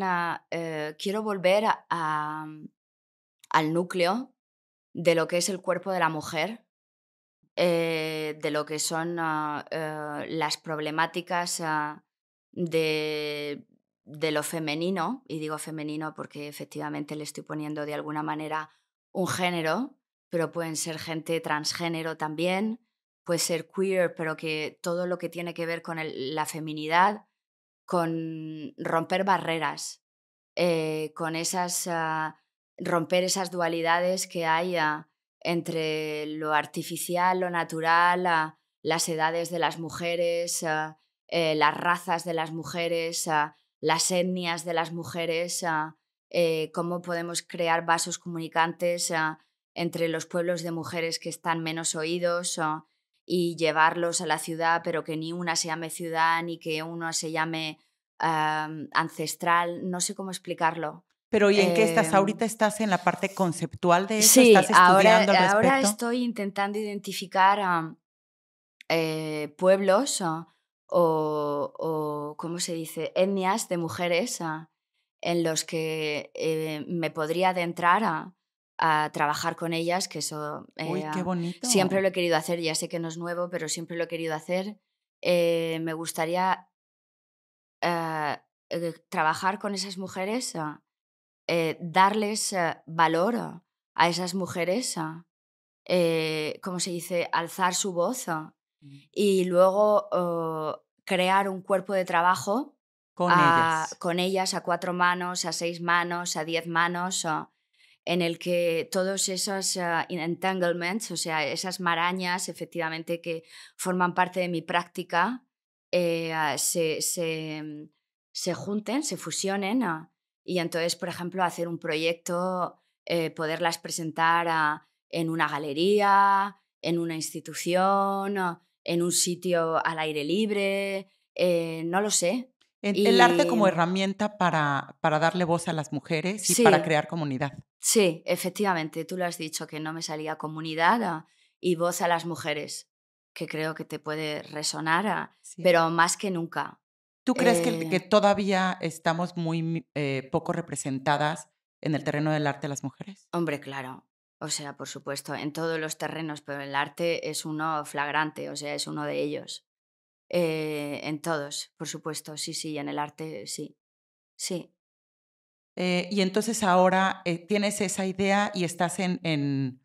quiero volver al núcleo de lo que es el cuerpo de la mujer, de lo que son las problemáticas de, de lo femenino, y digo femenino porque efectivamente le estoy poniendo de alguna manera un género, pero pueden ser gente transgénero también, puede ser queer, pero que todo lo que tiene que ver con la feminidad, con romper barreras, con esas, romper esas dualidades que hay entre lo artificial, lo natural, las edades de las mujeres, las razas de las mujeres, las etnias de las mujeres, cómo podemos crear vasos comunicantes entre los pueblos de mujeres que están menos oídos y llevarlos a la ciudad, pero que ni una se llame ciudad ni que uno se llame ancestral, no sé cómo explicarlo. Pero, ¿y en qué estás? Em, ¿Ahorita estás en la parte conceptual de eso? sí, ¿Estás estudiando al ahora respecto? estoy intentando identificar pueblos o, ¿cómo se dice?, etnias de mujeres en los que me podría adentrar a trabajar con ellas, que eso Uy, qué siempre bonito. lo he querido hacer, ya sé que no es nuevo, pero siempre lo he querido hacer. Me gustaría trabajar con esas mujeres, darles valor a esas mujeres, ¿cómo se dice? Alzar su voz Mm. y luego crear un cuerpo de trabajo Con ellas. con ellas a 4 manos, a 6 manos, a 10 manos, en el que todos esos entanglements, o sea, esas marañas efectivamente que forman parte de mi práctica, se junten, se fusionen y entonces, por ejemplo, hacer un proyecto, poderlas presentar en una galería, en una institución, en un sitio al aire libre, no lo sé. El arte Y como herramienta para darle voz a las mujeres y para sí, crear comunidad. sí, efectivamente, tú lo has dicho, que no me salía comunidad y voz a las mujeres, que creo que te puede resonar, Sí. pero más que nunca. ¿Tú crees que Eh, todavía estamos muy, poco representadas en el terreno del arte las mujeres? Hombre, claro, o sea, por supuesto, en todos los terrenos, pero el arte es uno flagrante, o sea, es uno de ellos. En todos, por supuesto, sí, sí, en el arte sí, sí. Y entonces ahora, tienes esa idea y estás en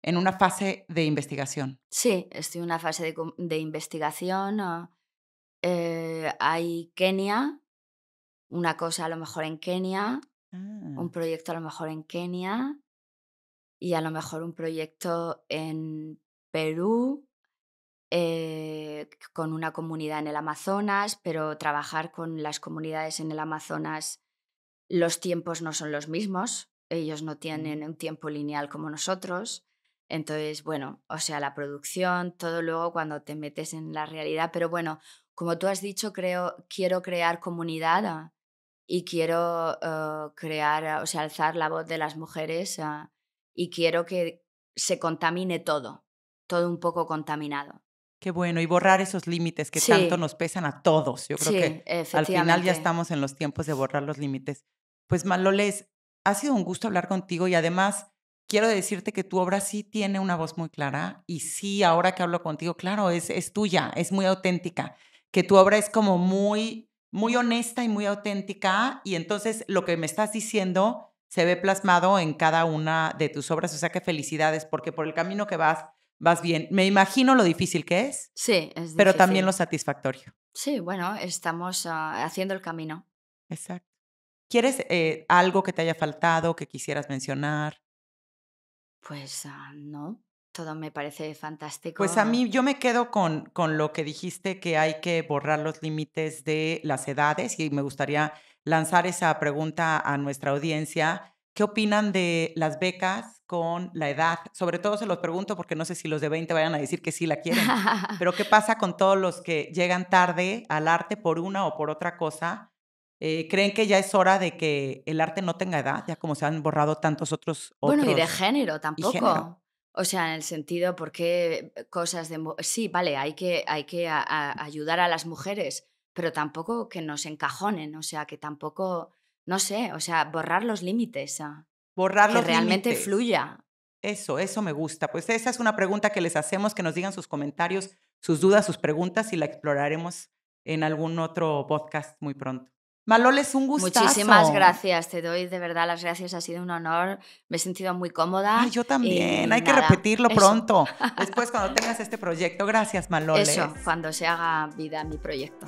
una fase de investigación. Sí, estoy en una fase de investigación. Hay Kenia, una cosa a lo mejor en Kenia, un Ah. proyecto a lo mejor en Kenia y a lo mejor un proyecto en Perú, con una comunidad en el Amazonas, pero trabajar con las comunidades en el Amazonas, los tiempos no son los mismos, ellos no Mm. tienen un tiempo lineal como nosotros. Entonces, bueno, o sea, la producción, todo luego cuando te metes en la realidad, pero bueno, como tú has dicho, quiero crear comunidad y quiero crear, o sea, alzar la voz de las mujeres y quiero que se contamine todo, todo un poco contaminado. Qué bueno, y borrar esos límites que tanto Sí, nos pesan a todos. Yo creo sí, que al final ya efectivamente. estamos en los tiempos de borrar los límites. Pues, Maloles, ha sido un gusto hablar contigo y además quiero decirte que tu obra sí tiene una voz muy clara y sí, ahora que hablo contigo, claro, es tuya, es muy auténtica, que tu obra es como muy, muy honesta y muy auténtica y entonces lo que me estás diciendo se ve plasmado en cada una de tus obras. O sea que felicidades porque por el camino que vas bien. Me imagino lo difícil que es, Sí, es pero también lo difícil. satisfactorio. Sí, bueno, estamos haciendo el camino. Exacto. ¿Quieres, algo que te haya faltado, que quisieras mencionar? Pues no, todo me parece fantástico. Pues a mí yo me quedo con lo que dijiste, que hay que borrar los límites de las edades, y me gustaría lanzar esa pregunta a nuestra audiencia. ¿Qué opinan de las becas con la edad? Sobre todo se los pregunto porque no sé si los de 20 vayan a decir que sí la quieren. Pero ¿qué pasa con todos los que llegan tarde al arte por una o por otra cosa? ¿Creen que ya es hora de que el arte no tenga edad? Ya como se han borrado tantos Bueno, y de otros género y género. tampoco. O sea, en el sentido, porque cosas de... Sí, vale, hay que ayudar a las mujeres, pero tampoco que nos encajonen, o sea, que tampoco, no sé, o sea, borrar los límites, Borrar que los realmente límites. fluya. Eso me gusta. Pues esa es una pregunta que les hacemos, que nos digan sus comentarios, sus dudas, sus preguntas y la exploraremos en algún otro podcast muy pronto. Maloles, un Muchísimas gustazo. gracias, te doy de verdad las gracias, ha sido un honor, me he sentido muy Ay, cómoda yo también. y Hay que nada, repetirlo eso, pronto. Después, cuando tengas este proyecto. Gracias, Maloles. eso, cuando se haga vida mi proyecto.